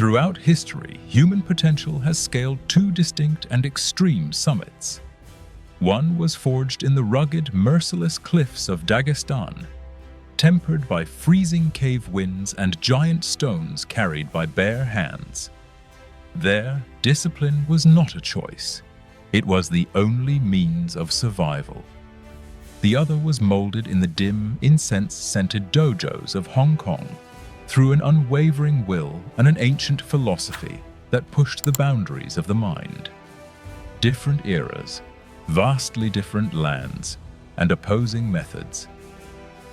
Throughout history, human potential has scaled two distinct and extreme summits. One was forged in the rugged, merciless cliffs of Dagestan, tempered by freezing cave winds and giant stones carried by bare hands. There, discipline was not a choice. It was the only means of survival. The other was molded in the dim, incense-scented dojos of Hong Kong, through an unwavering will and an ancient philosophy that pushed the boundaries of the mind. Different eras, vastly different lands, and opposing methods.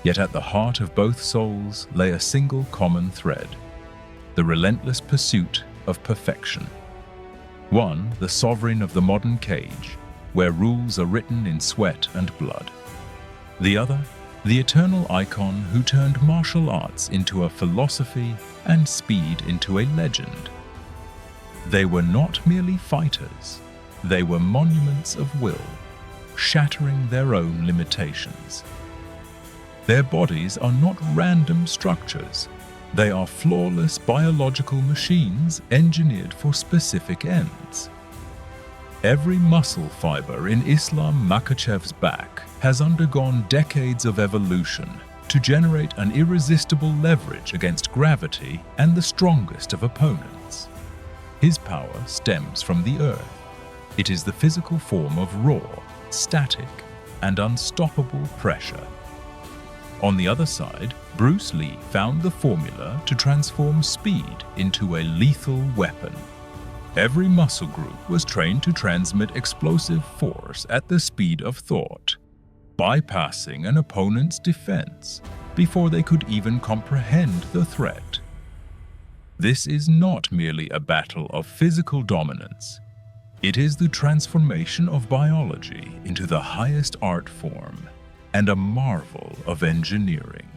Yet at the heart of both souls lay a single common thread: the relentless pursuit of perfection. One, the sovereign of the modern cage, where rules are written in sweat and blood. The other, the eternal icon who turned martial arts into a philosophy and speed into a legend. They were not merely fighters, they were monuments of will, shattering their own limitations. Their bodies are not random structures. They are flawless biological machines engineered for specific ends. Every muscle fiber in Islam Makhachev's back has undergone decades of evolution to generate an irresistible leverage against gravity and the strongest of opponents. His power stems from the earth. It is the physical form of raw, static, and unstoppable pressure. On the other side, Bruce Lee found the formula to transform speed into a lethal weapon. Every muscle group was trained to transmit explosive force at the speed of thought, bypassing an opponent's defense before they could even comprehend the threat. This is not merely a battle of physical dominance. It is the transformation of biology into the highest art form and a marvel of engineering.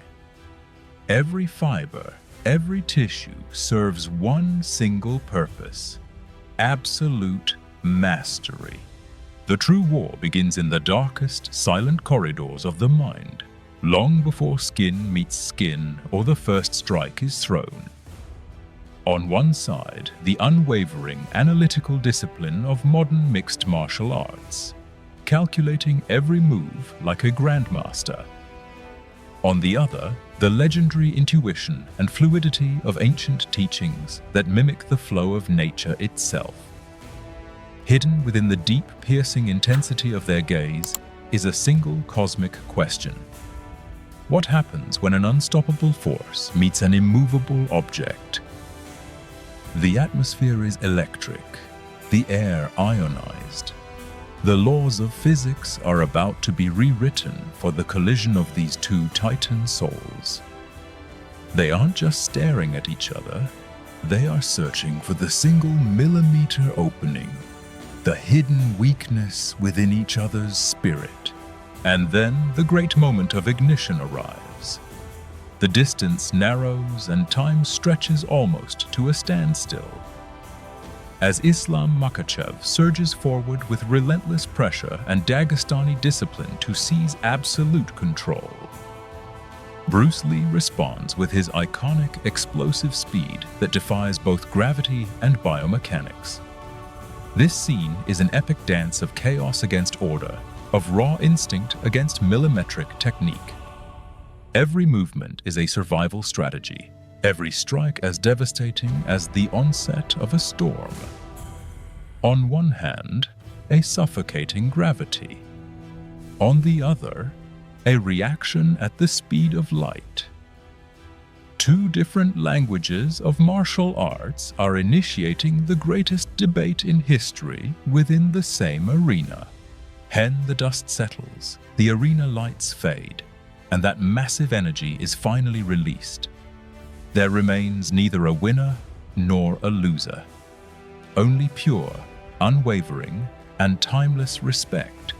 Every fiber, every tissue serves one single purpose: absolute mastery. The true war begins in the darkest, silent corridors of the mind, long before skin meets skin or the first strike is thrown. On one side, the unwavering, analytical discipline of modern mixed martial arts, calculating every move like a grandmaster. On the other, the legendary intuition and fluidity of ancient teachings that mimic the flow of nature itself. Hidden within the deep, piercing intensity of their gaze is a single cosmic question. What happens when an unstoppable force meets an immovable object? The atmosphere is electric, the air ionized. The laws of physics are about to be rewritten for the collision of these two titan souls. They aren't just staring at each other, they are searching for the single millimeter opening, the hidden weakness within each other's spirit. And then the great moment of ignition arrives. The distance narrows and time stretches almost to a standstill. As Islam Makhachev surges forward with relentless pressure and Dagestani discipline to seize absolute control, Bruce Lee responds with his iconic explosive speed that defies both gravity and biomechanics. This scene is an epic dance of chaos against order, of raw instinct against millimetric technique. Every movement is a survival strategy, every strike as devastating as the onset of a storm. On one hand, a suffocating gravity. On the other, a reaction at the speed of light. Two different languages of martial arts are initiating the greatest debate in history within the same arena. Then the dust settles, the arena lights fade, and that massive energy is finally released. There remains neither a winner nor a loser. Only pure, unwavering, and timeless respect.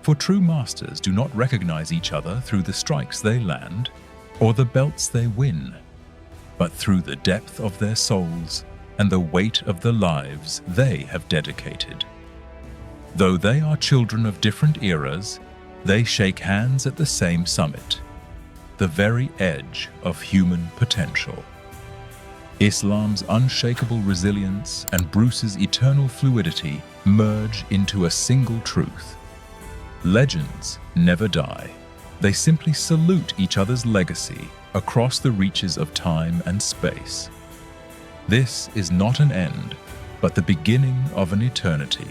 For true masters do not recognize each other through the strikes they land or the belts they win, but through the depth of their souls and the weight of the lives they have dedicated. Though they are children of different eras, they shake hands at the same summit, the very edge of human potential. Islam's unshakable resilience and Bruce's eternal fluidity merge into a single truth. Legends never die. They simply salute each other's legacy across the reaches of time and space. This is not an end, but the beginning of an eternity.